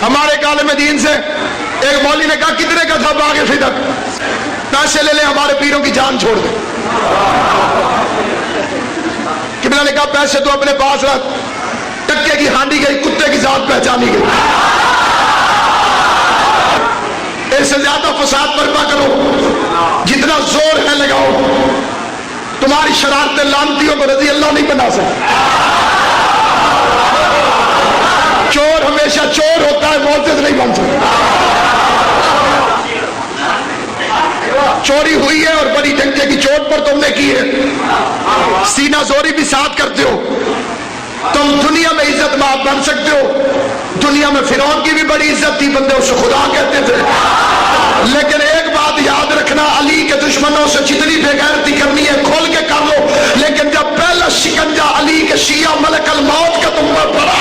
हमारे काले में दीन से एक मौली ने कहा कितने का था बागे फिदक, पैसे ले ले हमारे पीरों की जान छोड़ दे। किबला ने कहा पैसे तो अपने पास रख, टक्के की हांडी गई, कुत्ते की जात पहचानी गई। इससे ज्यादा फसाद बर्पा करो, जितना जोर है लगाओ, तुम्हारी शरारतें लानतियों को रजी अल्लाह नहीं बना सकता। चोर हमेशा चोर होता है, मुअज़्ज़िज़ नहीं बन सकता। चोरी हुई है और बड़ी डंके की चोट पर तुमने की है, सीना जोरी भी साथ करते हो, तुम दुनिया में इज्जत माफ बन सकते हो। दुनिया में फिरौन की भी बड़ी इज्जत थी, बंदे उसे खुदा कहते थे। लेकिन एक बात याद रखना, अली के दुश्मनों से जितनी बेगैरती करनी है खोल के कर लो, लेकिन जब पहला शिकंजा अली के शिया मलकल मौत का तुम पर पड़ा,